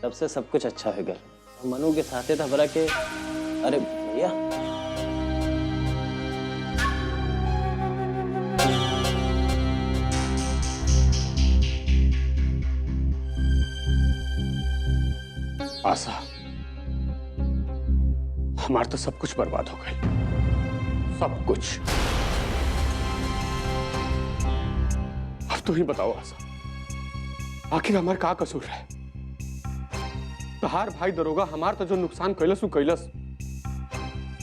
तब से सब कुछ अच्छा हो गया। मनु के साथे था बरा के। अरे भैया आशा, हमारा तो सब कुछ बर्बाद हो गया, सब कुछ। अब तू ही बताओ आशा, आखिर हमार का कसूर है? तहार भाई दरोगा हमार तो जो नुकसान कैलस वो कैलस,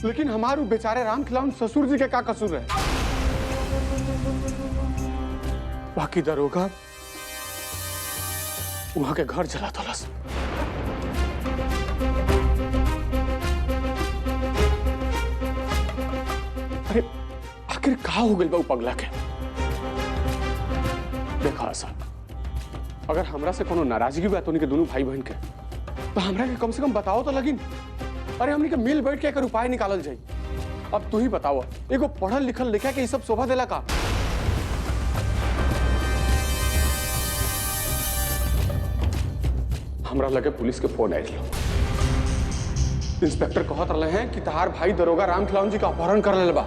लेकिन हमारे बेचारे राम खिलावन ससुर जी के का कसूर है? बाकी दरोगा वहां के घर जला तलस। अरे आखिर कहा हो गई बा पगला के? देखा आशा, अगर हमरा से कोनो नाराजगी बा तो उनके दोनों भाई बहन के, तो हमरा के कम से कम बताओ तो लगिन। अरे हमने के मिल बैठ के एक उपाय निकालल जाई। अब तू ही बताओ, एगो पढ़ल लिखल लिखा के ये सब शोभा देला का? हमरा लगे पुलिस के फोन आयल। इंस्पेक्टर कहत रहे हैं कि तहार भाई दरोगा राम खिलावन जी का अपहरण कर ले बा।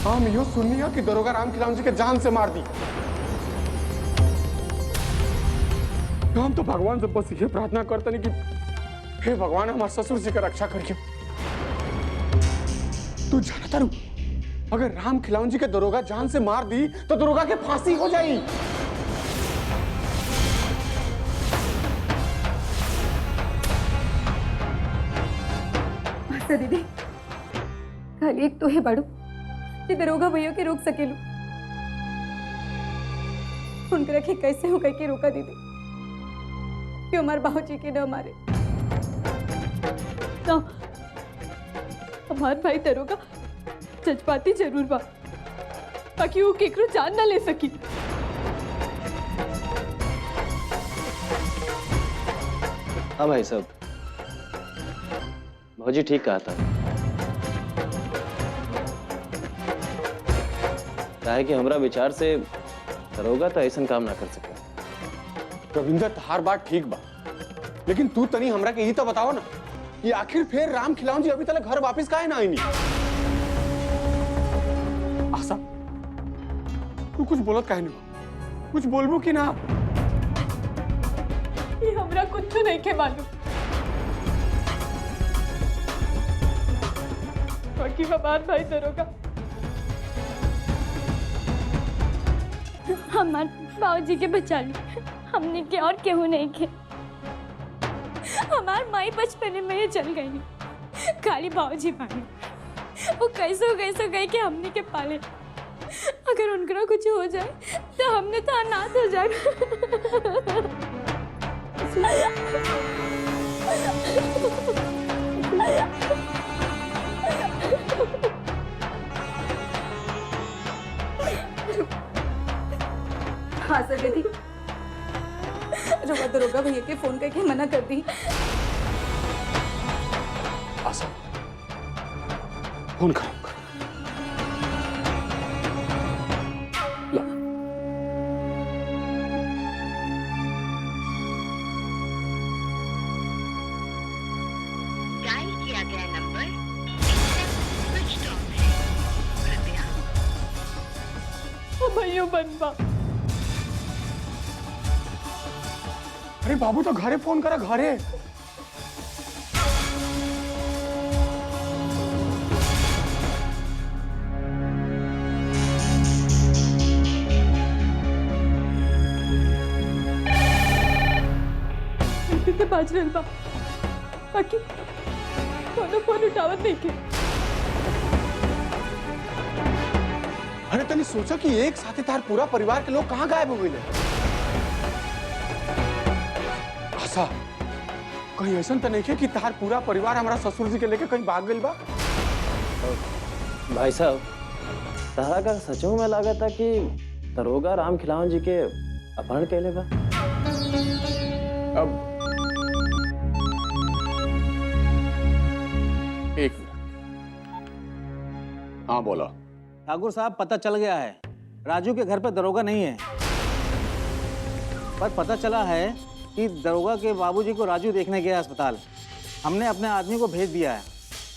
हम यो सुनिया कि दरोगा राम खिलावन जी के जान से मार दी। हम तो भगवान से बस ये प्रार्थना करते नहीं कि हे भगवान हमारे ससुर जी का रक्षा करिए। तू जानता रू, अगर राम खिलावन जी के दरोगा जान से मार दी तो दरोगा के फांसी हो जाएगी। दीदी खाली एक तो है बड़ू कि दरोगा भैया के रोक सकेलू। उनके रखे कैसे हो कह के रोका दीदी कि हमारे बाबूजी के न मारे। तो हमार भाई दरोगा जज्बाती जरूर बा, ताकि वो केकरो जान ना ले सकी। हाँ भाई साहब, भौजी ठीक कहा था। काहे कि हमरा विचार से दरोगा तो ऐसा काम ना कर सके। रविंदर तहार बात ठीक बा, लेकिन तू तनी हमरा के ही तो बताओ ना कि आखिर फिर राम खिलावन जी अभी तक घर वापस काहे ना आईनी? आशा, तू कुछ बोलत काहे नहीं? कुछ बोलबू कि ना? ये हमरा कुछ नहीं के मालूम। बाकी हमार भाई दरोगा हमार बाबूजी के बचा ली, हमने के और केहू नहीं के। हमार माई बचपन में ही चल गई, खाली बाबूजी पाले। वो कैसो गए कि हमने के पाले। अगर उनका कुछ हो जाए तो हमने तो अनाथ हो जाए। हाँ सर दीदी, दरोगा भैया के फोन करके मना कर दी। आशा, फोन करो। ला। डायल किया गया नंबर स्विच ऑफ है, कृपया। भैया बनवा। अरे बाबू तो घरे फोन करा, घरे। के बाज रहल बा, बाकी कोनो फोन उठावत नहीं के। अरे तनी सोचा कि एक साथ तार पूरा परिवार के लोग कहाँ गायब हो गए? आशा, कहीं ऐसा तो नहीं है कि तार पूरा परिवार हमारा ससुर जी के लेके कहीं भाग गई बा? भाई साहब, तारा का सचो में लगा था कि दरोगा राम खिलावन जी के अपहरण कैले बा। अब एक मिनट। हाँ बोला। ठाकुर साहब, पता चल गया है, राजू के घर पे दरोगा नहीं है। पर पता चला है कि दरोगा के बाबूजी को राजू देखने गया अस्पताल। हमने अपने आदमी को भेज दिया है।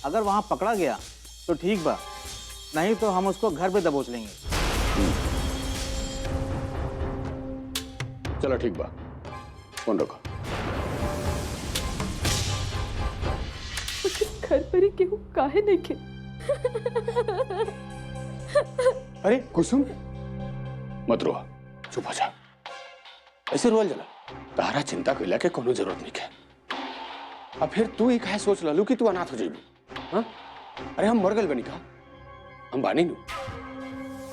अगर वहाँ पकड़ा गया तो ठीक बा, नहीं तो हम उसको घर पे दबोच लेंगे। चलो ठीक बा, फोन रखो। घर पर ही केहू काहे नहीं खे? अरे कुसुम, मत रो, चुप हो जा। ऐसे रोल जला, तारा चिंता कैला के कोनो जरूरत नहीं है। अब फिर तू ही काहे सोच ललू कि तू अनाथ हो जाइबू? हाँ? अरे हम मर गए बनी का, हम बानी नु,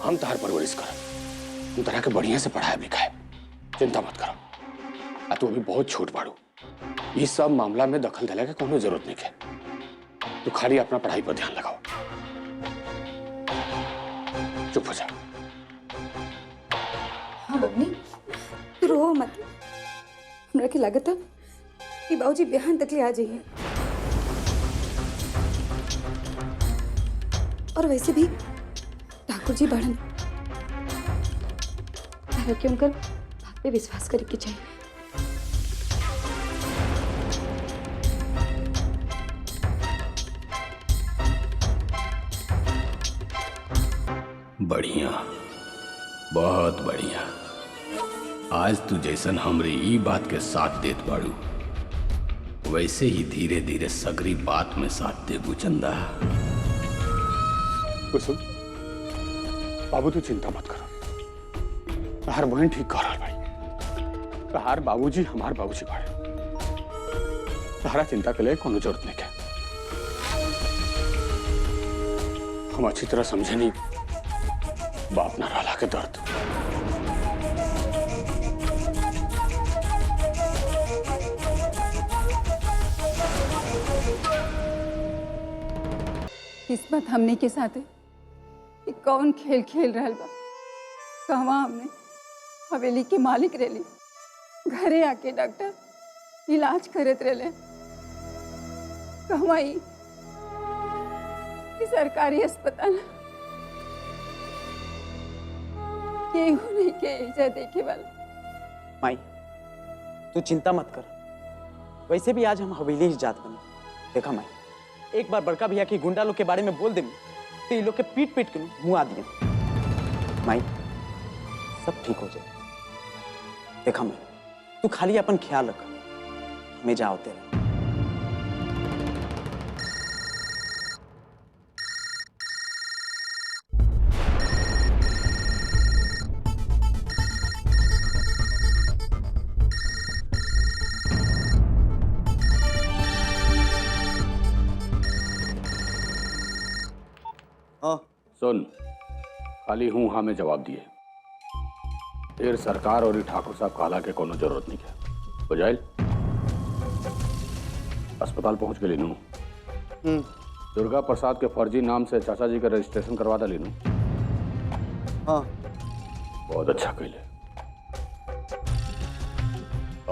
हम तार परवरिश करब, तू तरह के बढ़िया से पढ़ाए लिखाए, चिंता मत करो। आ तू अभी बहुत छोट बाड़ू, ये सब मामला में दखल देला के कोनो जरूरत नहीं है। तू खाली अपना पढ़ाई पर ध्यान लगाओ। चुप हो जा। हाँ मम्मी, तू रो मत। हमरा के लागत है कि बाबूजी बिहान तक ले आ जाइए। और वैसे भी ठाकुर जी बढ़न के उनकर बात पे विश्वास करे के चाहिए। बढ़िया, बहुत बढ़िया। आज तू जैसन हमरे ई बात के साथ देत बाड़ू, वैसे ही धीरे धीरे सगरी बात में साथ देबू चंदा। कुसुम, बाबू तू चिंता मत करो, तहार बहन ठीक कर रहा भाई। तहार बाबूजी हमार बाबूजी बाड़े, तहारा चिंता के लिए कोनो जरूरत नहीं है। हम अच्छी तरह समझे नहीं बाप ना रहला के दर्द। किस्मत हमने के साथ है कि कौन खेल खेल रहा बा। कहवा हमने हवेली के मालिक रहली, घरे आके डॉक्टर इलाज करत रहले। कहवा ई सरकारी अस्पताल केहू नहीं के एजा देखे वाला। माई, तू चिंता मत कर। वैसे भी आज हम हवेली ही जात बने। देखा माई, एक बार बड़का भैया की गुंडा लोग के बारे में बोल दे तो ये लोग के पीट पीट के मुंह आ दिए। माई, सब ठीक हो जाए। देखा माई, तू खाली अपन ख्याल रख, हमें जा होते रहे। सुन, खाली हूँ हाँ में जवाब दिए। फिर सरकार और ठाकुर साहब काला के कोनो जरूरत नहीं है। हो जाए अस्पताल पहुंच के लीनू। दुर्गा प्रसाद के फर्जी नाम से चाचा जी का रजिस्ट्रेशन करवा दा लीनू। हाँ, बहुत अच्छा कैले।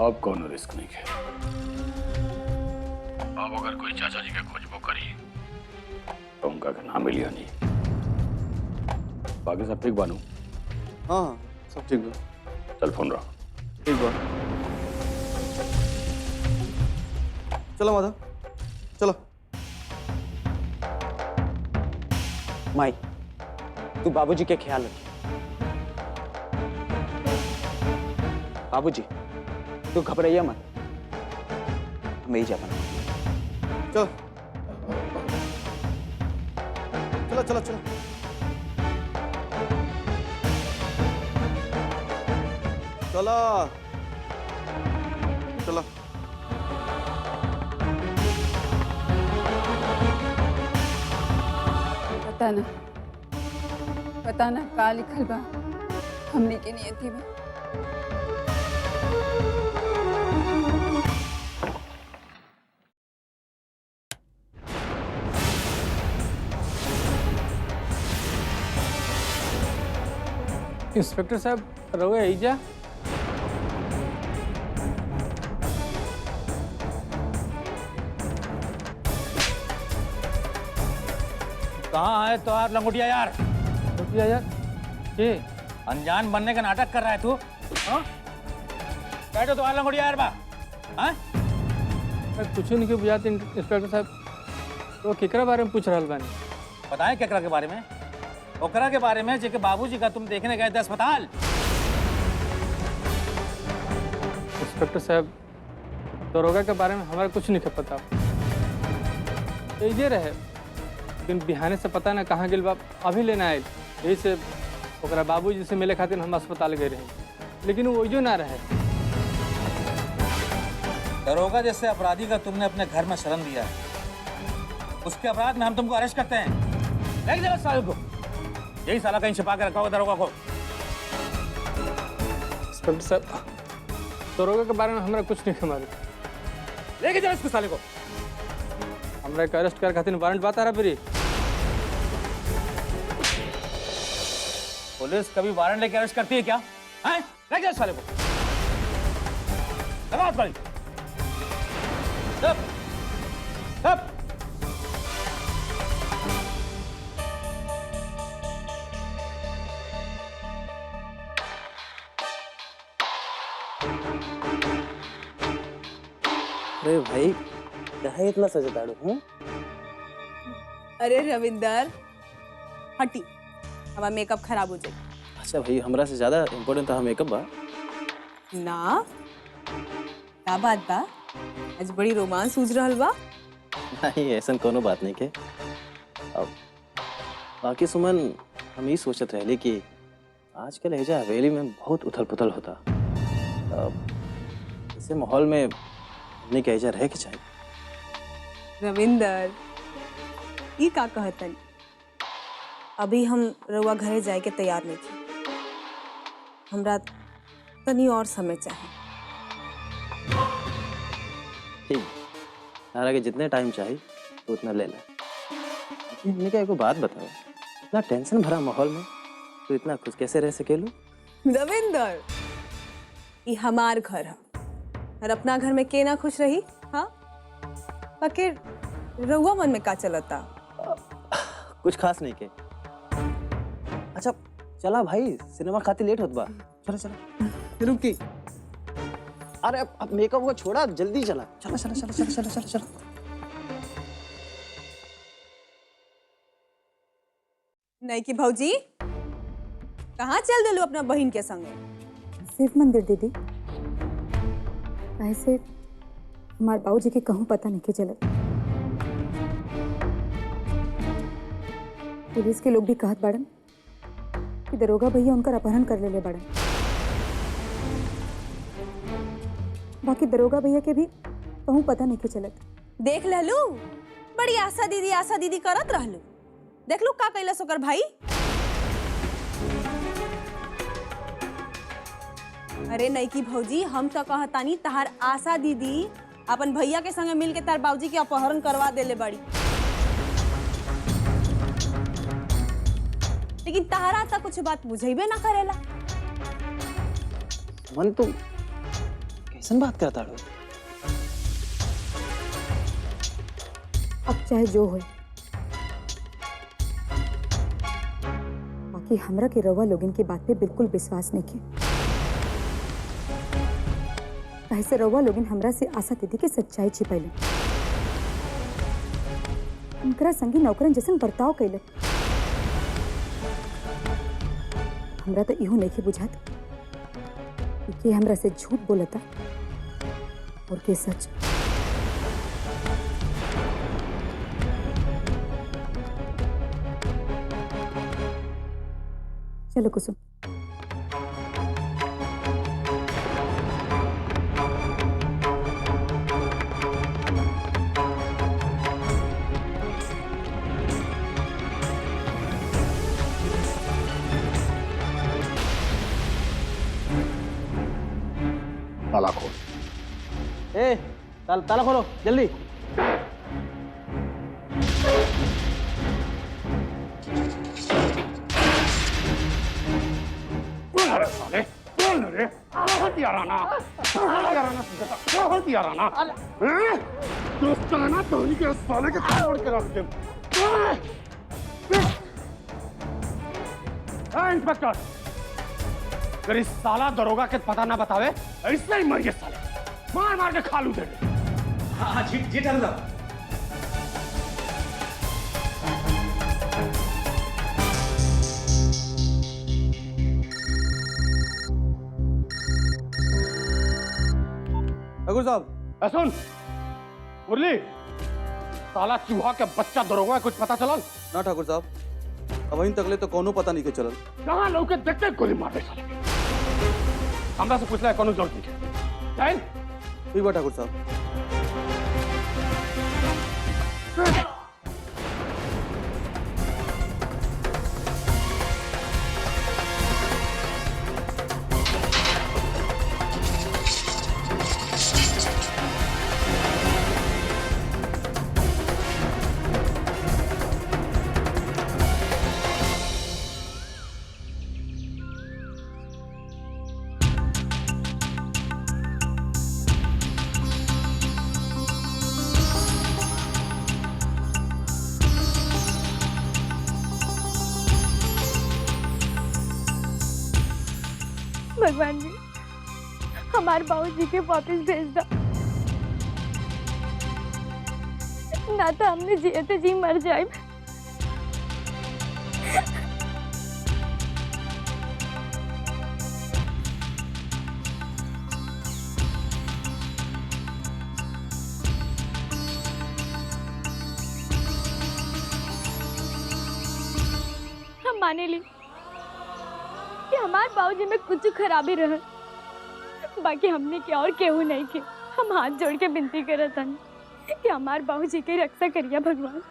अब कोनो रिस्क नहीं है। अब अगर कोई चाचा जी के खोजबो करी तो उनका के नाम मिलिया नहीं। बाकी सब ठीक बानू? हाँ हाँ, सब ठीक बा। चल फोन रख। ठीक बा। चलो माधव, चलो। माई, तू बाबूजी के ख्याल रखिए। बाबूजी, तू घबराइए मत, हम यही जा बना। चलो चलो चलो चलो। चलो चलो। पता ना का लिखल बा हमने के नियति में। इंस्पेक्टर साहब, रहुए आइजा। कहाँ है तो यार लंगोटिया यार? लंगोटिया यार? ये अनजान बनने का नाटक कर रहा है तू? हाँ? बैठो तो आलम यार बा हाँ कुछ नहीं बुझाते इंस्पेक्टर साहब। तो केकरा बारे में पूछ रहा बानी? बताएं केकरा के बारे में? ओकरा के बारे में जेके बाबूजी का तुम देखने गए थे अस्पताल। इंस्पेक्टर साहब दरोगा के बारे में हमारा कुछ नहीं पता। ये रहे लेकिन बिहाने से पता ना कहाँ गिल बाप अभी लेना आए। यही से ओकरा बाबूजी से मिले खातिर हम अस्पताल गए रहे, लेकिन वो जो ना रहे। दरोगा जैसे अपराधी का तुमने अपने घर में शरण दिया है, उसके अपराध में हम तुमको अरेस्ट करते हैं। लेके चलो साले को, यही साला कहीं छिपा के रखा होगा दरोगा को। इंस्पेक्टर साहब दरोगा के बारे में हमारा कुछ नहीं मालूम। लेके चलो इसको साले को। हमरा के अरेस्ट कर खातिर वारंट बात आ रहा फिर। पुलिस कभी वारंट लेके अरेस्ट करती है क्या? हैं? लेके चलो साले को। लगा हाथ गाड़ी। चुप। चुप। अरे भाई कहा इतना सजताड़ू हूँ? अरे रविंदर हटी, हमारा मेकअप खराब हो जाए। अच्छा भाई हमरा से ज्यादा इम्पोर्टेंट था मेकअप बा। ना क्या बात बा? आज बड़ी रोमांस सूझ रहल बा। नहीं ऐसा कोनो बात नहीं के। अब बाकी सुमन हम ये सोचत रहली कि आजकल एजा हवेली में बहुत उथल पुथल होता। अब इसे माहौल में हमने के एजा रहे के चाहिए। रविंदर ये का कहतन? अभी हम रउआ घरे जाए के तैयार नहीं थी। हमरा तनी और समय चाहिए। ठीक, तारा के जितने टाइम चाहिए तो उतना ले ले। हमने क्या एक बात बताओ, इतना टेंशन भरा माहौल में तो इतना खुश कैसे रह सकेलू? रविंदर ये हमार घर है और अपना घर में के ना खुश रही। हाँ बाकी रउआ मन में का चलता? कुछ खास नहीं के। अच्छा चला भाई, सिनेमा खाती लेट होत बा। चलो चलो रुकी। अरे अब मेकअप को छोड़ा, जल्दी चला। चलो चलो चलो चलो चलो चलो चलो। नहीं कि भौजी कहाँ चल दिलू अपना बहन के संगे? शिव मंदिर दीदी। ऐसे हमारे बाबूजी के कहूँ पता नहीं के चलत। पुलिस के लोग भी कहत बाड़न कि दरोगा भैया उनका अपहरण कर ले बाड़न। बाकी दरोगा भैया के भी कहूँ पता नहीं के चलत। देख लहलू, बड़ी आशा दीदी करत रहलू। देख लू का कैलस ओकर भाई। अरे नहीं की भौजी, हम तो कहतानी तहार आशा दीदी अपन भैया के संगे मिल के तार बाबूजी के अपहरण करवा देले बड़ी। लेकिन तहारा तक कुछ बात बुझेबे ना करेला। मन तो कैसन बात करता हो? अब चाहे जो हो, बाकी हमरा के रवा लोगन की बात पे बिल्कुल विश्वास नहीं किया। ऐसे रवा लोगन हमरा से आशा दीदी के सच्चाई छिपैले। उनकरा संगी नौकरन जैसन बर्ताव कैले। हमरा तो इहो नहीं बुझात कि के हमरा से झूठ बोलता और के सच। चलो कुसुम। ताला खोल। ताला खोलो जल्दी। अरे साले, कौन रे? हथियाराना दोस्ताना तो उन्हीं के साले के तोड़ के रख दे। इंस्पेक्टर अगर इस साला दरोगा के पता ना बतावे ऐसे ही मर गए साले, मार मार के खालू दे दे। हाँ जी जी ठाकुर साहब। ठाकुर साहब। सुन मुरली, साला चूहा के बच्चा दरोगा कुछ पता चलल? ना ठाकुर साहब, अब इन तकले तो कोनो पता नहीं के चलल। कहाँ लोग के देखते गोली मार दे साले। हमरा से पूछला कोनो जरूरत नहीं है। ठीक बा ठाकुर साहब। भगवान जी हमारे बाबूजी के वापस भेज दो, ना तो हमने जियते जी मर जाए। हम माने ली कि हमारे बाबूजी में कुछ खराबी रहे, बाकी हमने क्या और केहू नहीं के। हम हाथ जोड़ के विनती करत हन कि हमारे बाबूजी की रक्षा करिए भगवान।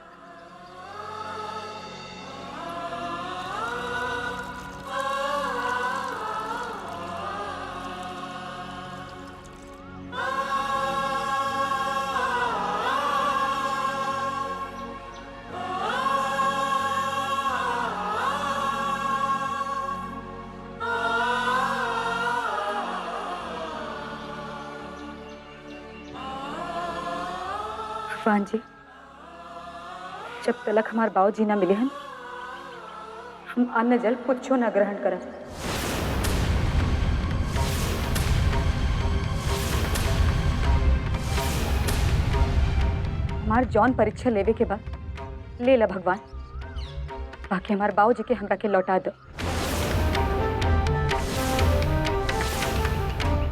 भगवान जी, जब तलक हमारे बाबूजी ना मिले हैं, हम अन्न जल कुछो न ग्रहण करब। हमार जौन परीक्षा लेवे के बाद ले ला भगवान, बाकी हमारे बाबूजी के हमरा के लौटा दो।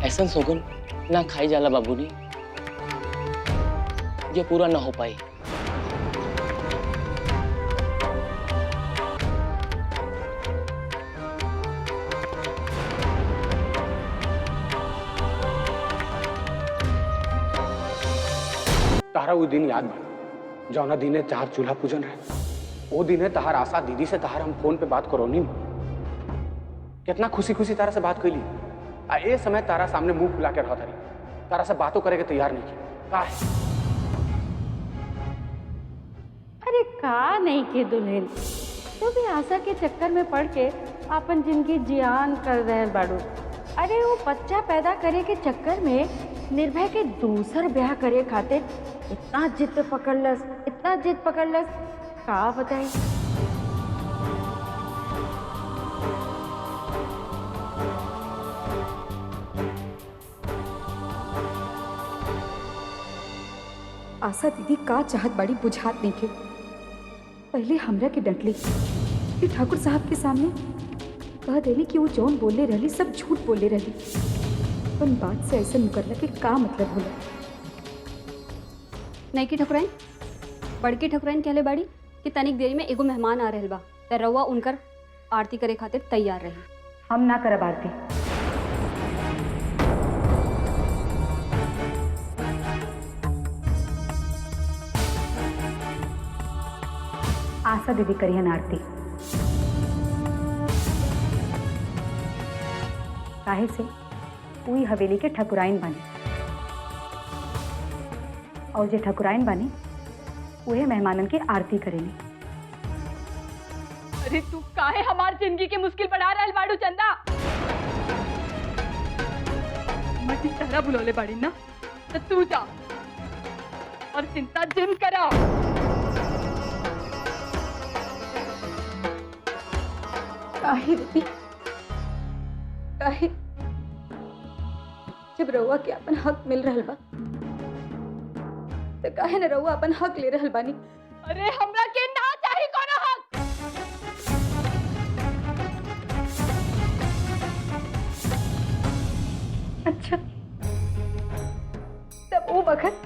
ऐसा सोगन ना खाई जाला बाबूनी, ये पूरा ना हो पाई। तारा वो दिन याद बा जौना दिने तहार चूल्हा पूजन रहे? वो दिने तहार आशा दीदी से तहार हम फोन पे बात करोनी, कितना खुशी खुशी तारा से बात कैली। आ ए समय तारा सामने मुंह फुला के रहत रही, तारा से बातों करे के तैयार नहीं की। का है? अरे का नहीं के दुल्हन, तो भी आशा के चक्कर में पड़ के अपन जिंदगी जियान कर रहे बाड़ू। अरे वो बच्चा पैदा करे के चक्कर में निर्भय के दूसर ब्याह करे खातिर इतना जिद पकड़लस, इतना जिद पकड़लस, का बताई। आशा दीदी का चाहत बड़ी बुझात नहीं के। पहले हमरा के डंटली, फिर ठाकुर साहब के सामने कह देली कि वो जौन बोले रहली सब झूठ बोले रहली। अपन बात से ऐसा मुकरला के का मतलब होला? नहीं की ठकुराइन, बड़की ठकुराइन कहले बाड़ी कि तनिक देरी में एगो मेहमान आ रहल बा, त रउआ उनकर आरती करे खातिर तैयार रही। हम ना करब आरती। आशा दीदी करियन आरती। काहे से उही हवेली के ठकुराइन बानी, और जे ठकुराइन बानी उहे मेहमानन के आरती करेली। अरे तू काहे हमार जिंदगी के मुश्किल बढ़ा रहल बाड़ू चंदा? मटी तरह बुलौले बाड़ी ना, तो तू जा और चिंता जिम करा। काहे जब रउआ के अपन हक मिल रहल बा तो काहे न रउआ अपन हक ले रहल बानी? अरे हमरा के ना चाही कोनो हक। अच्छा, तब वो बखत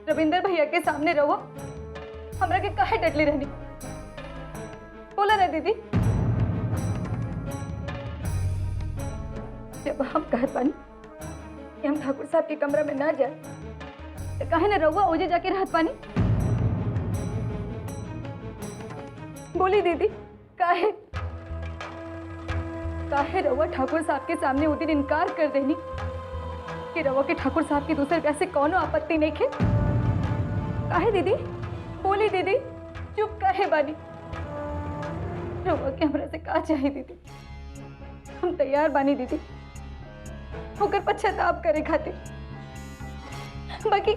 रविंदर भैया के सामने रहो हमरा के काहे डटली रहनी? बोला ना दीदी। जब हम कहत बानी कि हम ठाकुर साहब के कमरा में ना जाए तो काहे ना रहुआ ओजे जाके रहत बानी? बोली दीदी, काहे काहे रहुआ ठाकुर साहब के सामने उस दिन इनकार कर देनी कि रहुआ के ठाकुर साहब की दूसरे ब्याह से कोनो आपत्ति नहीं खे? काहे दीदी? बोली दीदी, चुप काहे बानी? रहुआ के हमरा से का चाहिए दीदी? हम तैयार बानी दीदी होकर पश्चाताप करे खातिर। बाकी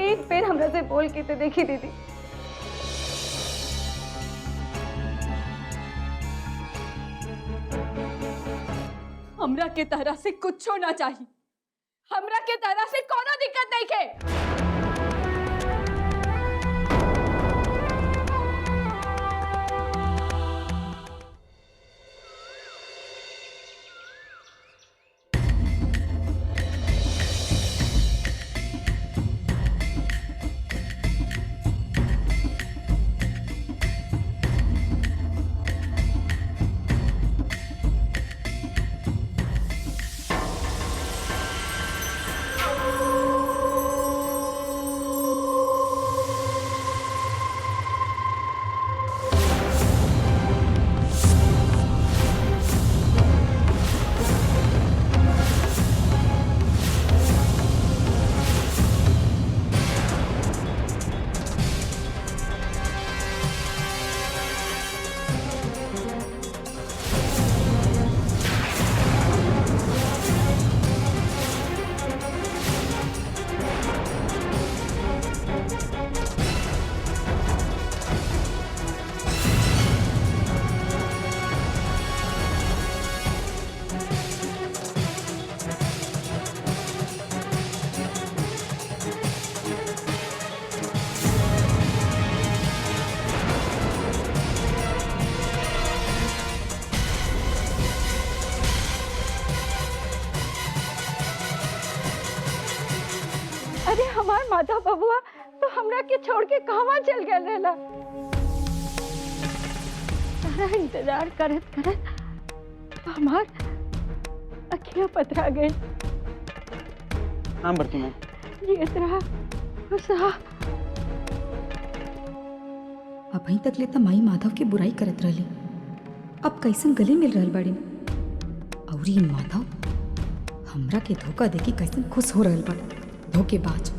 एक बेर हमरा से बोल के तो देखी दीदी। हमरा के तरह से कुछ ना चाहिए। हमरा के तरह से कोनो दिक्कत नहीं के। अरे हमार माता बबुआ तो हमरा के छोड़ के कहवा चल गए रहला? सारा इंतजार करत करत हमार अखियां पतरा गई। नाम बरकी मैं जियत रहा खुश रहा। अभी तक ले तो माई माधव की बुराई करत रहली, अब कैसन गले मिल रहल बाड़ी। और ये माधव हमरा के धोखा देके कैसन खुश हो रहल बा। धोखेबाज।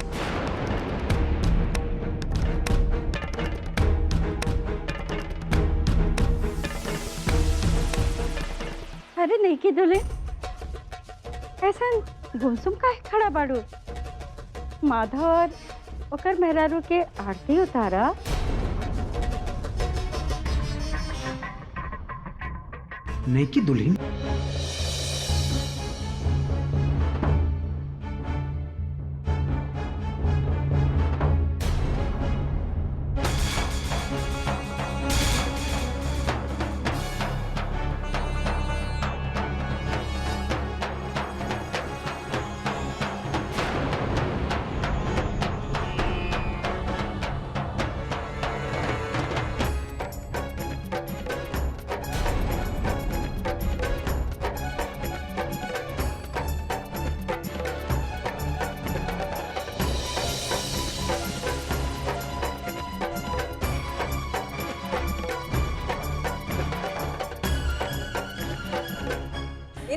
अरे नहीं की दुल्हे, ऐसा गुमसुम काहे खड़ा बाड़ू? माधव और ओकर मेहरारू के आरती उतारा। नहीं की दुल्हन?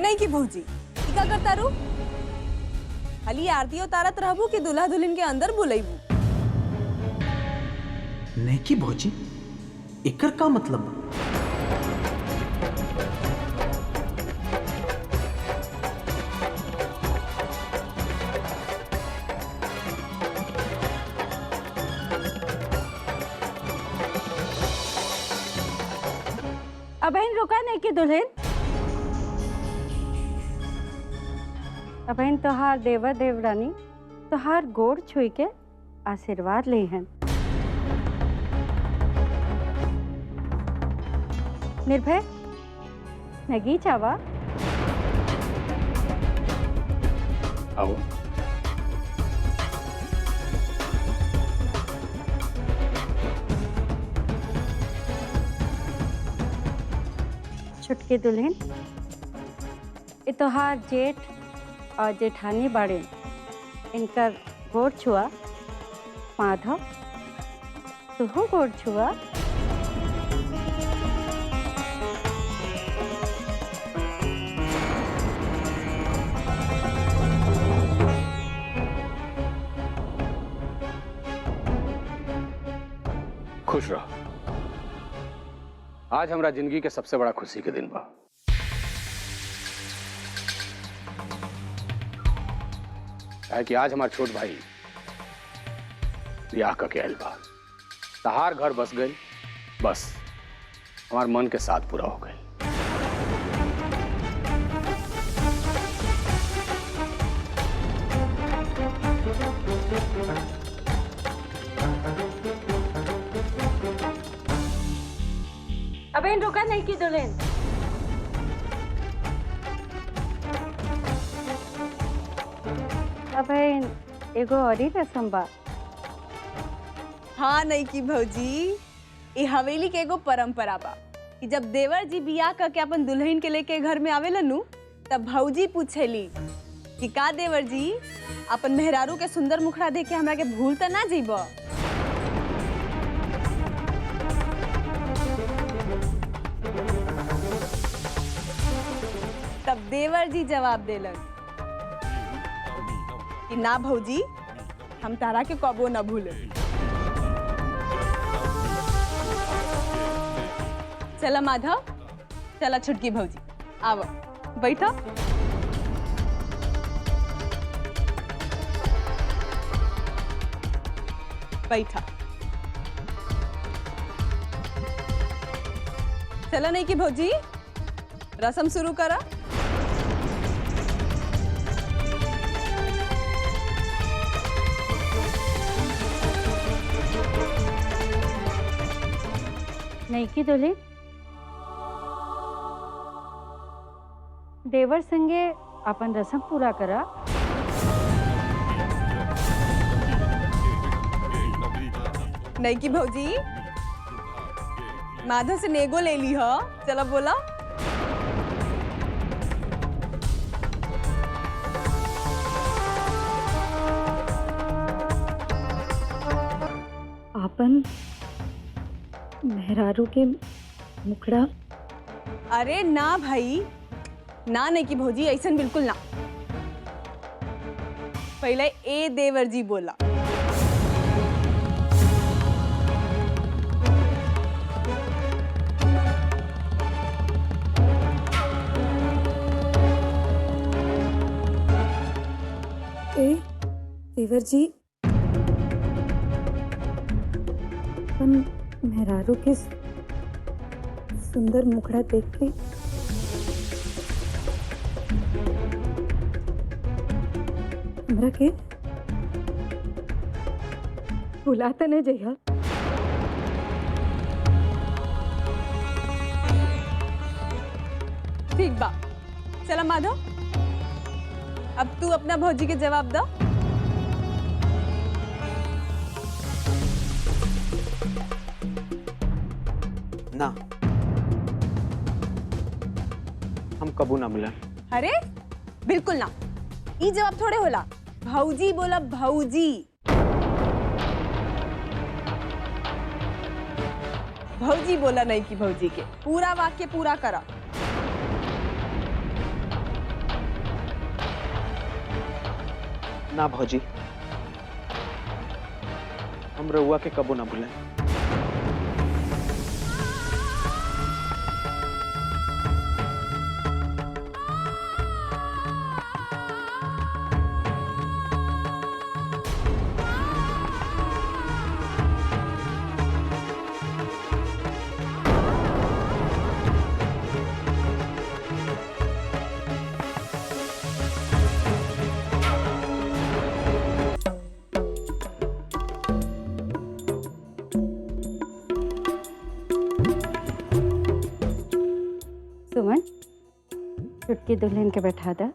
नहीं की भौजी क्या करता रू? खाली आरती उतारत रहबू कि दुल्हा दुल्हन के अंदर बुलाईबू? नहीं की भौजी, एकर का मतलब बा? अब रुका नहीं की दुल्हन, अबहिन तोहार देवर देवरानी तोहार गोड़ छुई के आशीर्वाद ले हन। निर्भय नगी चावा आओ। छुटकी दुल्हन ये तोहार जेठ और जेठानी बाड़े इनकर गोड़ छुआ। माधव तुहू गोड़ छुआ। खुश रहो। आज हमारा जिंदगी के सबसे बड़ा खुशी के दिन बा। है कि आज हमार छोट भाई ब्याह करके आयल बा। तहार घर बस गई, बस हमार मन के साथ पूरा हो गई। अबे रुका नहीं की दुल्हन। अबे एगो और ही रस्म बा। हाँ नहीं की भौजी, ये हवेली के एगो परंपरा बा कि जब देवर जी बियाह करके अपन दुल्हन के लेके घर में आवेला नु, तब भौजी पूछेली कि का देवर जी अपन मेहरारू के सुंदर मुखड़ा देख के हमरा के भूल त ना जीबो। तब देवर जी जवाब देलन कि ना भौजी, हम तारा के कबो न भूले। चला माधव, चला छुटकी भौजी, आओ बैठो। बैठा। चला नहीं की भौजी, रस्म शुरू करा। नहीं की दुल्हन, देवर संगे अपन रस्म पूरा करा। नहीं की भौजी, माधव से नेगो ले ली हो। चलो बोला। आपन मेहरारू के मुखड़ा। अरे ना भाई, ना नहीं की भौजी, ऐसा बिल्कुल ना। पहले ए देवर जी बोला। ए देवर जी, अपन मेहरारू के सुंदर मुखड़ा देख के हमरा के बुलाता नहीं जइहा। ठीक बा। चला माधव, अब तू अपना भौजी के जवाब दो। ना, हम कबू ना मिलन। अरे बिल्कुल ना, ई जवाब थोड़े होला। भौजी बोला, भौजी। भौजी बोला नहीं की भौजी के पूरा वाक्य पूरा करा। ना भौजी, हम रउआ के कबू ना भूलें। छोटकी दुल्हन के बैठा दा।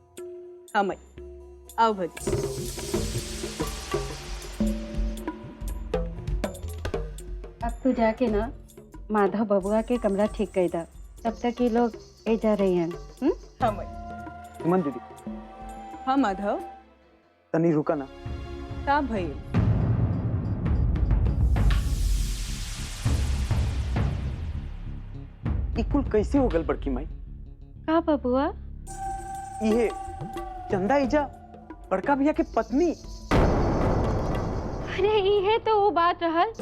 हाँ माई, आओ भौजी। अब तू जाके ना माधव बबुआ के कमरा ठीक कर दा, तब तक ये लोग ए जा रही हैं। हाँ माई। सुमन दीदी, हाँ माधव, तनी रुका ना। का भई? इकुल कैसे हो गल बड़की माई? का बबुआ? ये चंदा इजा बड़का भैया के पत्नी। अरे ये तो वो बात रहल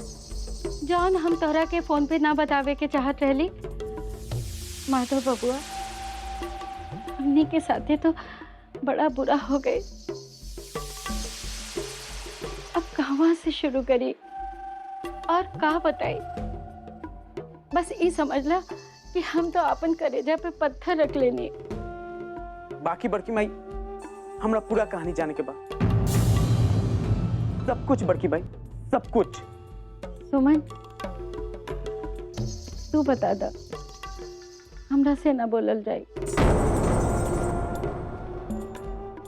जौन हम तोरा के फोन पे ना बतावे के चाहत रहली। माधव बबुआ, हमनी के साथे तो बड़ा बुरा हो गए। अब कहाँ से शुरू करी और का बताई? बस ये समझ ला कि हम तो अपन कलेजा पे पत्थर रख लेनी। बाकी बड़की माई, हमरा पूरा कहानी जाने के बाद सब कुछ बड़की भाई, सब कुछ। सुमन, तू बता दा, हमरा से ना बोलल जाए।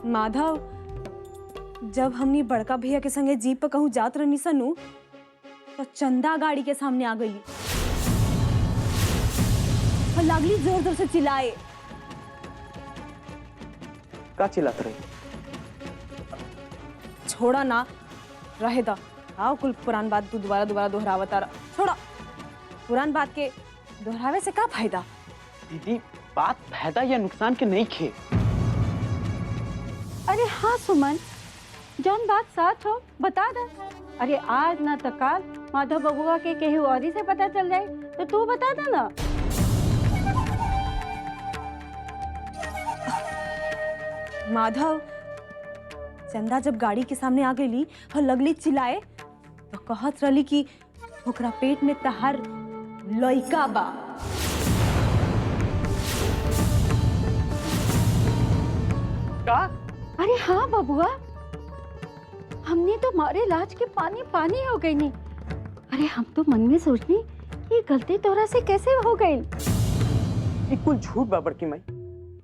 माधव, जब हमनी बड़का भैया के संगे जीप पे कहूँ जात रहनी सनू, तो चंदा गाड़ी के सामने आ गई और लागली जोर जोर से चिल्लाए। का चिल्लात रही? छोड़ा ना, रहे दा। आओ कुल पुरान बात तू दोबारा दोहरावता रहा। छोड़ा, पुरान बात के दोहरावे से का फायदा? दीदी, बात फायदा या नुकसान के नहीं खे। अरे हाँ सुमन, जौन बात साच हो बता दे। अरे आज ना तो काल माधव बबुआ के केहू औरी से पता चल जाए तो तू बता दे ना। माधव, चंदा जब गाड़ी के सामने आ गई और लगली चिल्लाए तो कहत रही कि ओकरा पेट में तहार लइका बा। का? अरे हाँ बबुआ, हमने तो मारे लाज के पानी पानी हो गई नहीं। अरे हम तो मन में सोचनी ये गलती तोरा से कैसे हो गई। ये कुल झूठ बा बड़की माई।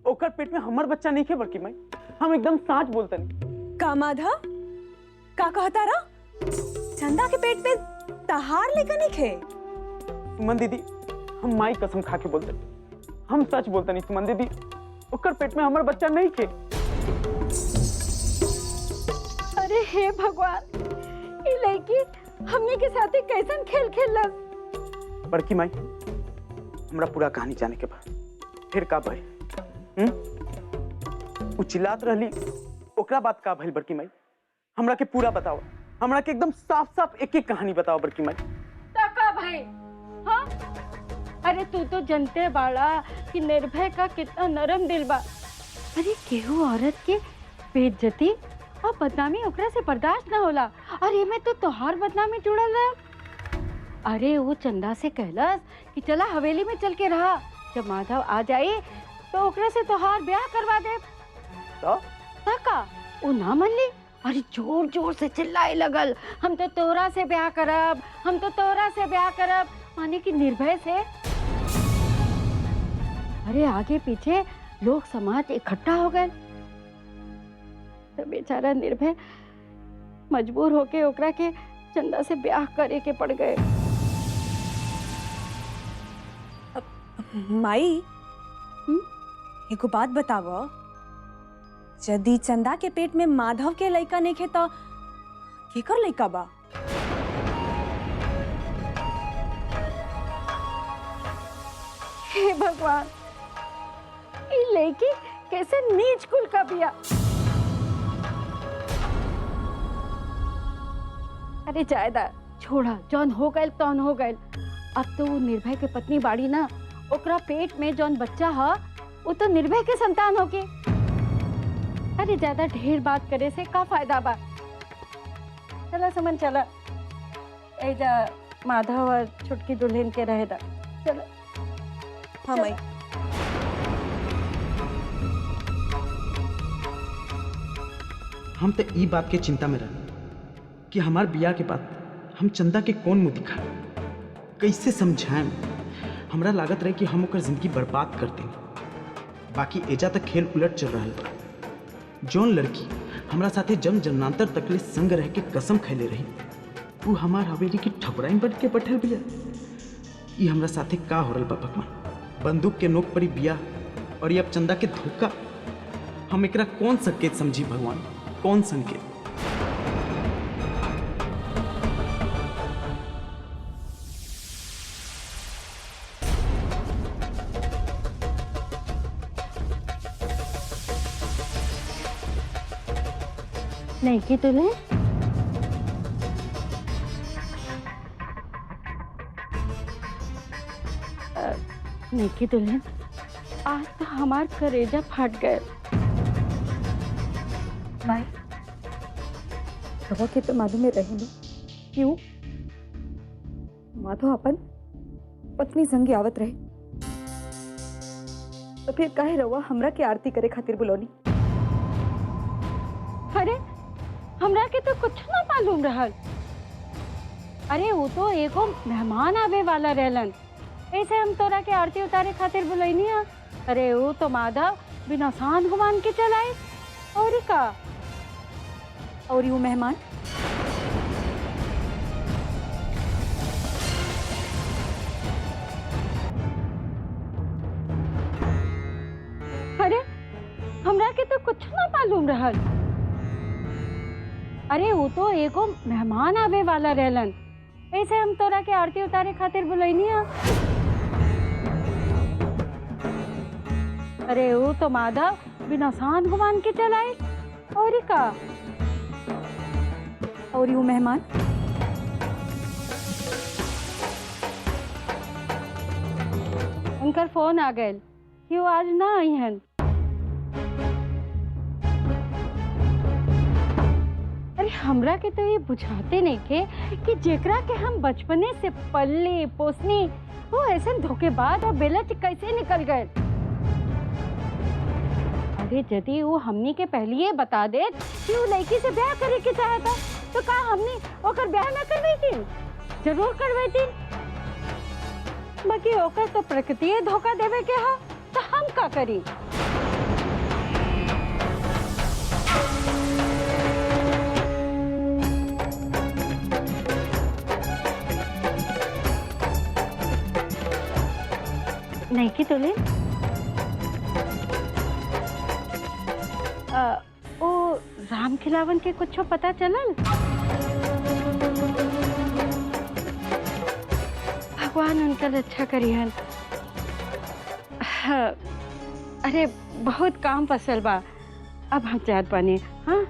ओकर पेट में हमर बच्चा नहीं खे बड़की माई, हम एकदम साच बोलतनी। का माधव, का कहता रहा? चंदा के पेट पे तहार लेकर नहीं खे? सुमन दीदी, हम माई कसम खा के बोलते, हम सच बोलते नहीं। सुमन दीदी, ओकर पेट में हमर बच्चा नहीं खे। अरे हे भगवान, ये लड़की हमने के साथ कैसन खेल खेलस? बड़की माई, हमरा पूरा कहानी जाने के बाद फिर का भइल? उ चिल्लात रहली, ओकरा बात का भइल बड़की माई? हमरा के पूरा बताओ, हमरा के एकदम साफ साफ एक एक कहानी बताओ बड़की माई। का भाई? हाँ? अरे तू तो जनते बाड़ा कि निर्भय का कितना नरम दिल बा। अरे केहू औरत के बेइज्जती और बदनामी ओकरा से बर्दाश्त ना होला, और ये में तो तोहार बदनामी जुड़ल है। अरे वो चंदा से कहलस कि चला हवेली में चल के रहा, जब माधव आ जाए तो ओकरा से तोहार ब्याह करवा दे। तो का वो ना मन ली? अरे जोर जोर से चिल्लाए लगल, हम तो तोरा से ब्याह करब, हम तो तोरा से ब्याह करब, माने कि निर्भय से। अरे आगे पीछे लोग समाज इकट्ठा हो गए, तो बेचारा निर्भय मजबूर होके ओकरा के चंदा से ब्याह करे के पड़ गए। माई, एगो बात बताओ, यदि चंदा के पेट में माधव के लइका नहीं खे तो केकर लइका बा? हे भगवान, ये लड़की कैसे नीच कुल का बिया। अरे जायदा छोड़ा, जौन हो गए तौन हो गए। अब तो वो निर्भय के पत्नी बाड़ी ना, ओकरा पेट में जौन बच्चा है वो तो निर्भय के संतान होके। अरे ज्यादा ढेर बात करे से का फायदा बा? चला समन, चला एजा माधव और छुटकी दुल्हन के रहे दा। चलो। हाँ माई। हम तो ई बात के चिंता में रहे कि हमार बिया के बाद हम चंदा के कौन मुंह दिखाए, कैसे समझाएं। हमरा लागत रहे कि हम ओकर जिंदगी बर्बाद कर देंगे, बाकी एजा तक खेल उलट चल रहा बा। जौन लड़की हमरा साथे जन्म जन्मांतर तकले संग रह के कसम खैले रही, वो हमार हवेली की ठकुराइन बन के बैठल बिया। ये हमरा साथे का हो रहल बा भगवान? बंदूक के नोक पर ही बिया और ये अब चंदा के धोखा। हम एकरा कौन संकेत समझी भगवान, कौन संकेत? नहीं की तुले नहीं की दुल्हन, आज तो हमार करेजा फट गए। माई रवा के तो मालूम में रही नहीं क्यों माधव अपन पत्नी संगी आवत रहे, तो फिर काहे रवा हमरा के आरती करे खातिर बुलौनी? अरे हमरा के तो कुछ ना मालूम रहल। अरे वो तो एगो मेहमान आवे वाला रहलन, ऐसे हम तोरा के आरती उतारे खातिर बुलैनी है। अरे वो तो माधव बिना शान गुमान के चलाए। और का और यू मेहमान अरे हमरा के तो कुछ ना मालूम रहल। अरे वो तो एगो मेहमान आवे वाला रहलन, ऐसे हम तोरा के आरती उतारे खातिर बुलैनी है। अरे वो तो माधव बिना शान गुमान के चलाए। और का और यू मेहमान उनकर फोन आ गए कि वो आज ना आई हैं। अरे हमरा के तो ये बुझाते नहीं के कि जेकरा के हम बचपने से पल्ले पोसनी वो ऐसे धोखेबाज और बेलच कैसे निकल गए। अरे यदि वो हमनी के पहले ही बता दे कि वो लड़की से ब्याह करे के चाहता तो का हमनी ओकर ब्याह न करवैती? जरूर करवैती। बाकी ओकर तो प्रकृति धोखा देवे के हा, तो हम का करी? नहीं की तुले ओ राम खिलावन के कुछ पता चलल? भगवान उनका अच्छा करियन। अरे बहुत काम पसल बा, अब हम जात बानी। हाँ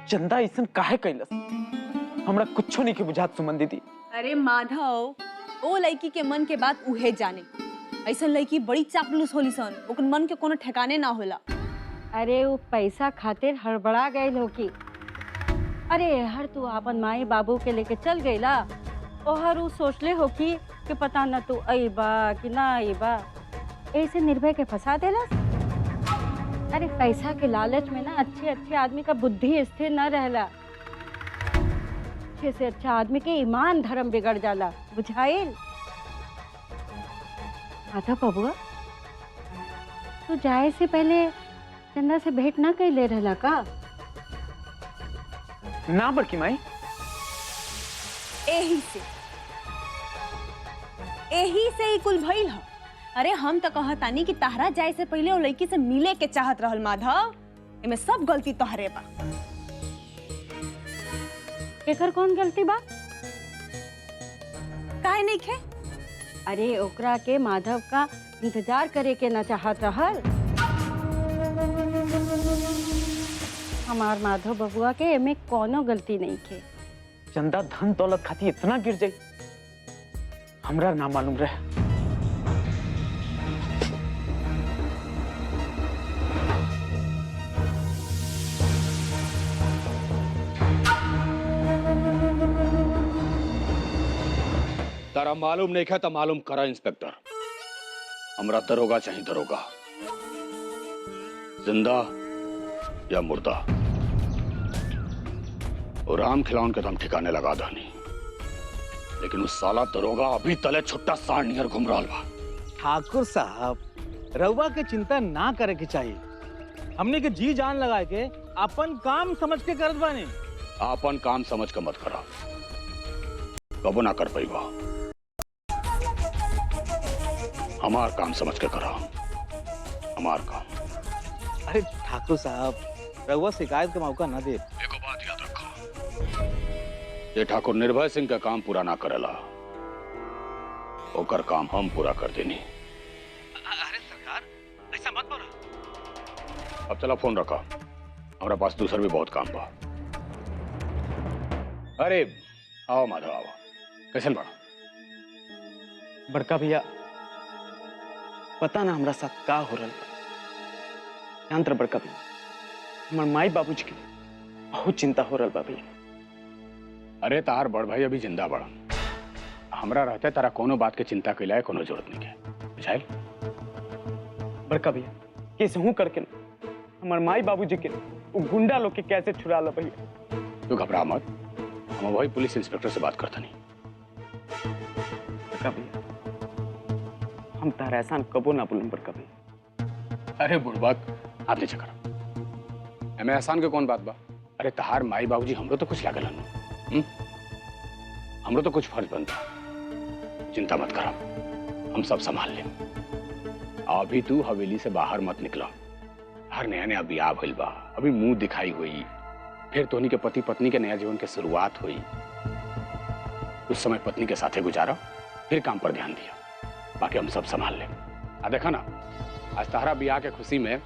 चंदा ऐसा काहे कैलस? हमरा कुछो नहीं के बुझात सुमन दीदी। अरे माधव, ओ लड़की के मन के बात उहे जाने। ऐसा लड़की बड़ी चापलूस होली सन, ओकर मन के कोनो ठिकाने ना होला। अरे वो पैसा खातिर हड़बड़ा गई होकी। अरे हर तू अपन माई बाबू के लेके चल गईला, ओहर उ सोचले होकी कि पता न तू अइबा कि ना अइबा, ऐसे निर्भय के फंसा देला। अरे पैसा के लालच में ना अच्छे अच्छे आदमी का बुद्धि स्थिर न रहला। अच्छे से अच्छा आदमी के ईमान धर्म बिगड़ जाला, बुझाइल? माधव बबुआ, तू जाए से पहले चंदा से भेंट ना कर ले रहला का? ना बड़की माई, एही से ही कुल भइल ह। अरे हम तो कहतानी कि तहरा जाए से पहले वो लड़की से मिले के चाहत रहल माधव। एमे सब गलती तोहरे बा। एकर कौन गलती बा? काहे नहीं खे? अरे ओकरा के माधव का इंतजार करे के न चाहत रहल। हमार माधव बबुआ के एमे कोनो गलती नहीं खे। चंदा धन दौलत खाती इतना गिर जाई, हमरा ना मालूम रहे। तारा मालूम नहीं है तो मालूम करा इंस्पेक्टर। हमरा दरोगा चाहिए, दरोगा, जिंदा या मुर्दा। और राम खिलौन के दम ठिकाने लगा दानी, लेकिन उस साला दरोगा अभी तले छुट्टा साढ़ नियर घूम रहा बा। ठाकुर साहब, रउआ के चिंता ना करे के चाहिए। हमने के जी जान लगा के अपन काम समझ के करत बानी। आपन काम समझ के मत करा, कबो ना कर पाई बा। हमार काम समझ के करा, हमार काम। अरे ठाकुर साहब, रउआ शिकायत का मौका ना दे। एको बात याद रखो, ये ठाकुर निर्भय सिंह का काम पूरा ना करेला, ओकर काम हम पूरा कर देनी। अरे सरकार, ऐसा मत बोलो। अब चला फोन रखा, हमारे पास दूसरा भी बहुत काम बा। अरे आओ माधव, आओ। कैसे बड़ा? बड़का भैया, पता ना हमरा साथ का हो रहा है। यंत्र बड़का भैया, हमार माई बाबूजी की बहुत चिंता हो रहा बा भैया। अरे तार बड़ भाई अभी जिंदा बड़ा, हमरा रहते तारा कोनो बात के चिंता के लिए कोनो जरूरत नहीं है, बुझाइल? बड़का भैया, कैसे हूँ करके ना हमार माई बाबूजी के वो गुंडा लोग के कैसे छुड़ा लो भैया। तू घबरा मत, हम वही पुलिस इंस्पेक्टर से बात करता नहीं। बड़का भैया, हम तार एहसान कबो ना बोलूं बड़का भैया। अरे बुढ़बाक, हाथ नीचे करो। हमें एहसान के कौन बात बा? अरे तहार माई बाबूजी हमरो तो कुछ लागल हन, हमरो तो कुछ फर्ज बनता। चिंता मत करा, हम सब संभाल ले। अभी तू हवेली से बाहर मत निकला, हर नया नया ब्याह भइल बा, अभी मुंह दिखाई हुई, फिर तोहनी के पति पत्नी के नया जीवन के शुरुआत हुई। उस समय पत्नी के साथे गुजारा, फिर काम पर ध्यान दिया, बाकी हम सब संभाल ले। आ देखा ना, आज तहरा ब्याह के खुशी में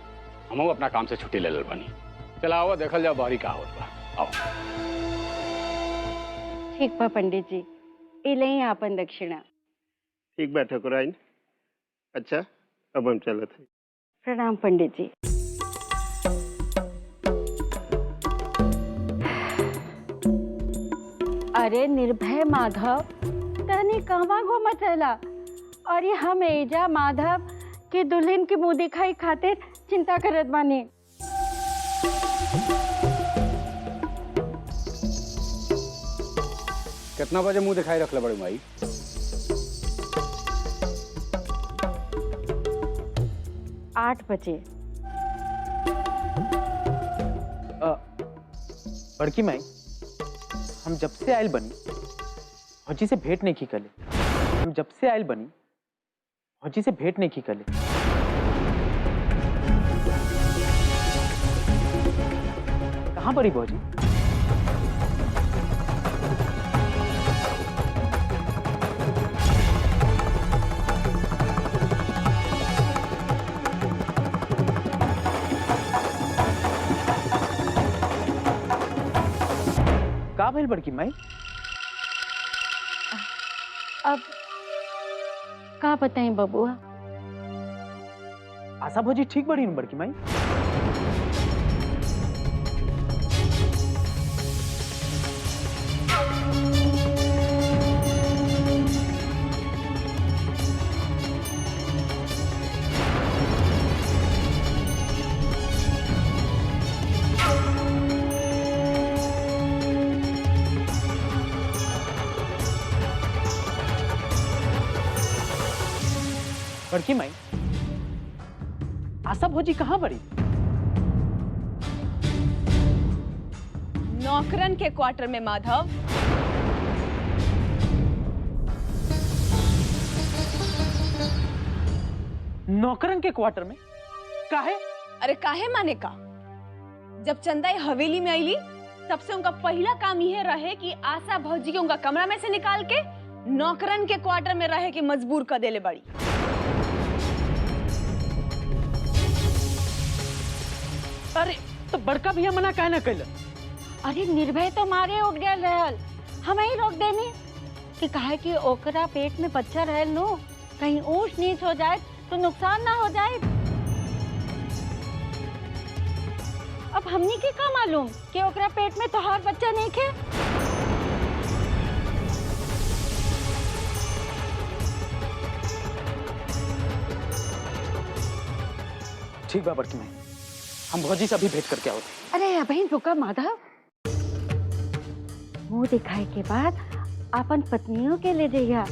हम अपना काम से छुट्टी ले ले बनी। चला आओ देखल जाओ बाहरी का होत बा। आओ। ठीक बा पंडित जी, इलही आपन दक्षिणा। ठीक बा ठकुराइन। अच्छा, अब हम चलत हैं। प्रणाम पंडित जी। अरे निर्भय माधव, तहनी कहवा घूमत रहला? और ये हम एजा माधव के दुल्हन के मुंह दिखाई खातिर चिंता करत बानी। कितना बजे मुंह दिखाई रख ले बड़ी माई? आठ बजे। बड़की माई, हम जब से आयल बनी फौजी से भेंट नहीं की कले। हम जब से आयल बनी फौजी से भेंट नहीं की कले। कहाँ पड़ी भौजी? का भइल बड़की माई? अब का बताएं बबुआ? आशा भौजी ठीक बड़ी न बड़की माई? बड़की माई, आशा भौजी कहाँ बड़ी? नौकरन के क्वार्टर में माधव। नौकरन के क्वार्टर में? काहे? अरे काहे माने का? जब चंदा ये हवेली में आईली, तब से उनका पहला काम यह रहे कि आशा भौजी के उनका कमरा में से निकाल के नौकरन के क्वार्टर में रहे के मजबूर कर देले बड़ी। अरे तो बड़का भैया मना काहे ना कैल? अरे निर्भय तो मारे उठ गया रहल, हम ही रोक देनी कि काहे कि ओकरा पेट में बच्चा रहल नो, कहीं ऊंच नीच हो जाए तो नुकसान ना हो जाए। अब हमनी के का मालूम कि ओकरा पेट में तोहार बच्चा नहीं खे? ठीक बा बड़की माई, हम भौजी से अभी भेंट करके आओ। अरे अभी रुका माधव, मुंह दिखाए के बाद अपन पत्नियों के ले जाइया,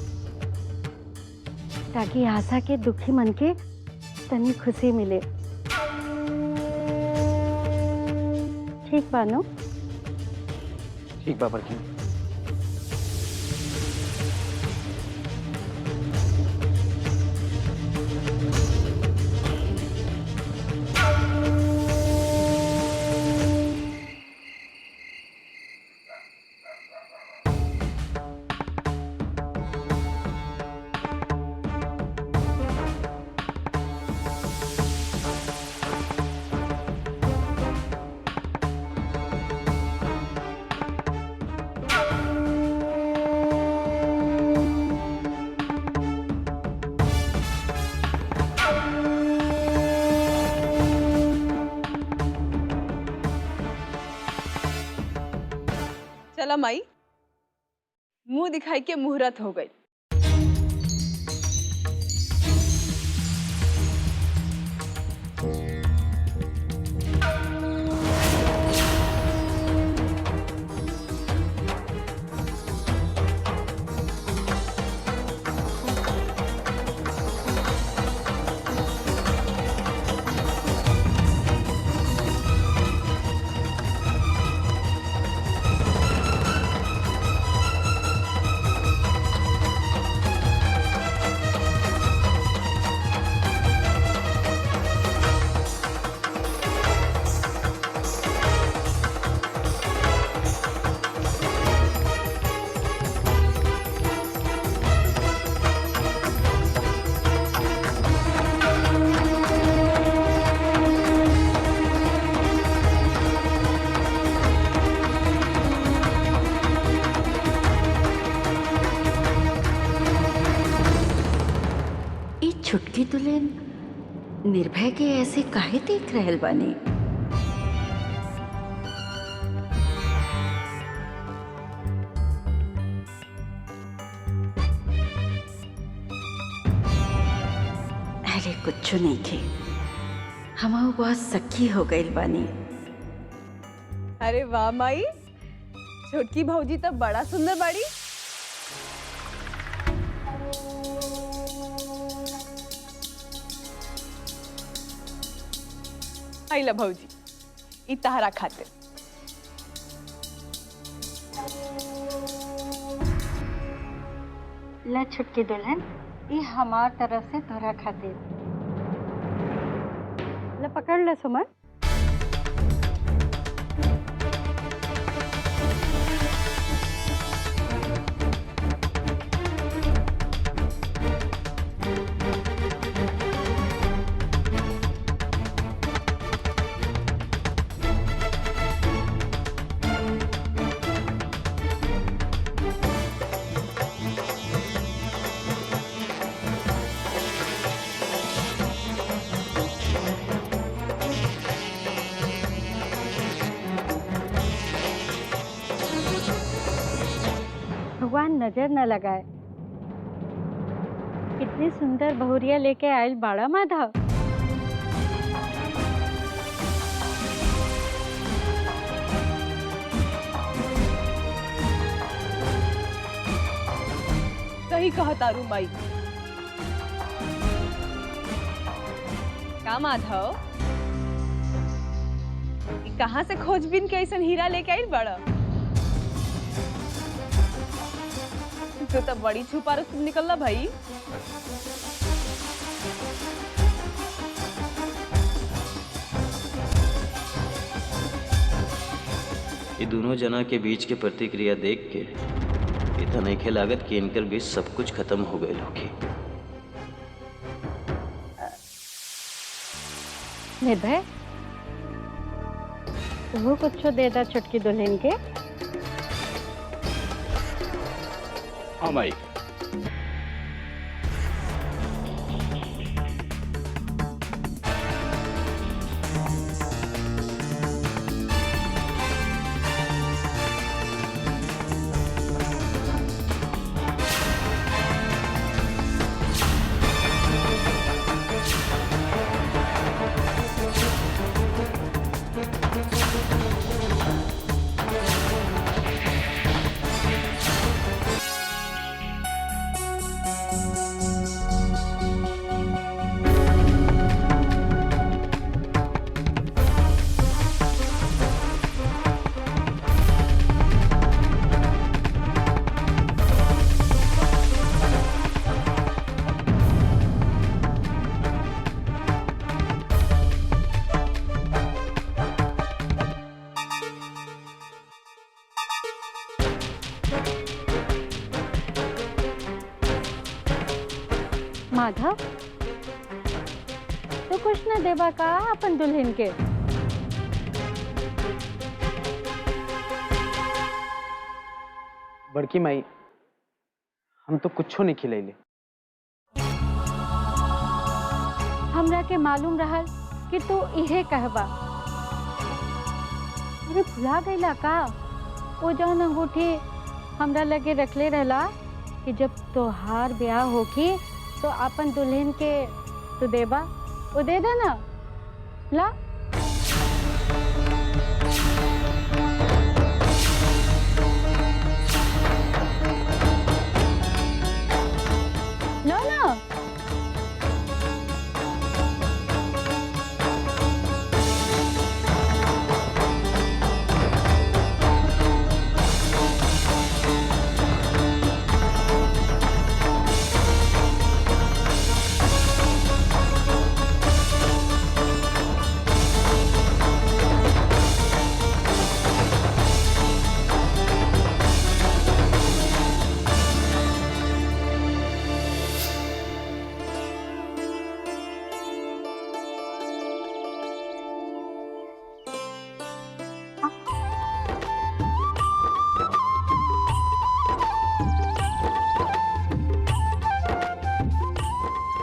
ताकि आशा के दुखी मन के तनी खुशी मिले। ठीक बानो? ठीक बा बड़की माई। चला माई, मुंह दिखाई के मुहूर्त हो गई। छुटकी दुल्हन निर्भय के ऐसे काहे देख रहल बानी? अरे कुछ नहीं खे, हम बहुत सखी हो गई बानी। अरे वाह माई, छोटकी भौजी तो बड़ा सुंदर बाड़ी। आइला भौजी, ई तहरा खातिर। ला छुटकी दुल्हन, ये हमार तरफ से तोरा खातिर। ला पकड़ ले सुमन। भगवान नजर न लगाए, कितनी सुंदर बहुरिया लेके आयल बाड़ा माधव। सही कहा तारू माई। का माधव, ई कहाँ से खोजबीन के ऐसा हीरा लेके आयल बड़ा? तो तब बड़ी छुपा रस्तम निकलला भाई। ये दोनों जना के बीच के प्रतिक्रिया देख के इतना नहीं खे लागत कि इनकर बीच सब कुछ खत्म हो गए होगी। निर्भय, वो कुछ दे दा छुटकी दुल्हन के। हाँ माई। माधव तो कुछ न देवा का अपन दुल्हन के? बड़की माई हम तो कुछो नहीं खिलैले। हमरा के मालूम रहल कि तू इहे कहबा। अरे भुला गईला का वो जौन अंगूठी हमरा लगे रखले रहला कि जब तोहार ब्याह होगी तो अपन दुल्हन के तू देबा, वो दे देना ला। लो ना।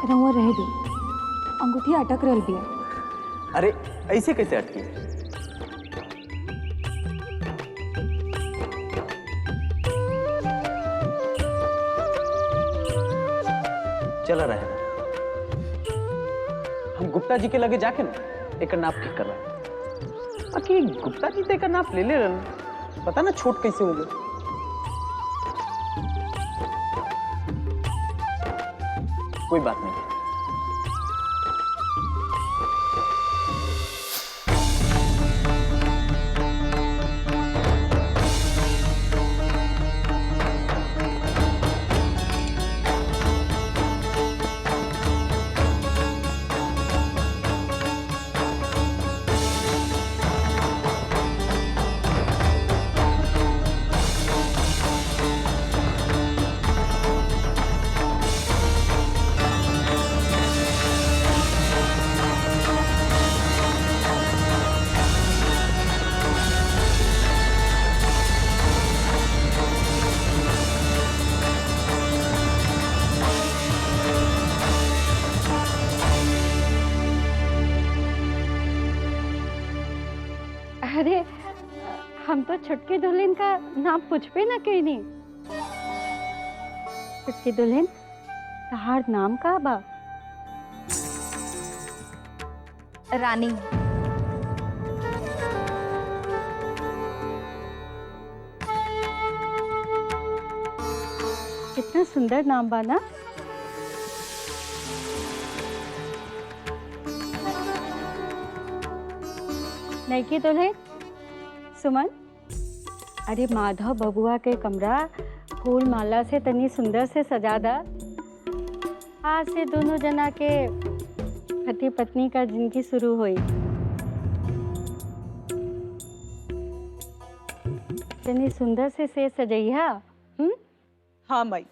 रहुआ रह दी, अंगूठी अटक रही बिया। अरे ऐसे कैसे अटकी? चला रहे हम गुप्ता जी के लगे जाके ना एक नाप ठीक कर रहे। बाकी गुप्ता जी तो एक नाप ले रहे, पता ना छोट कैसे हो गए। कोई बात नहीं। अरे हम तो छुटकी दुल्हन का नाम पूछबे ना कहीं नहीं। छुटकी दुल्हन तहार नाम का बा? रानी। कितना सुंदर नाम बा ना। नैकी दुल्हन सुमन, अरे माधव बबुआ के कमरा फूल माला से तनी सुंदर से सजा दा। आज से दोनों जना के पति पत्नी का जिंदगी शुरू हुई। तनी सुंदर से सजैया। हाँ माई।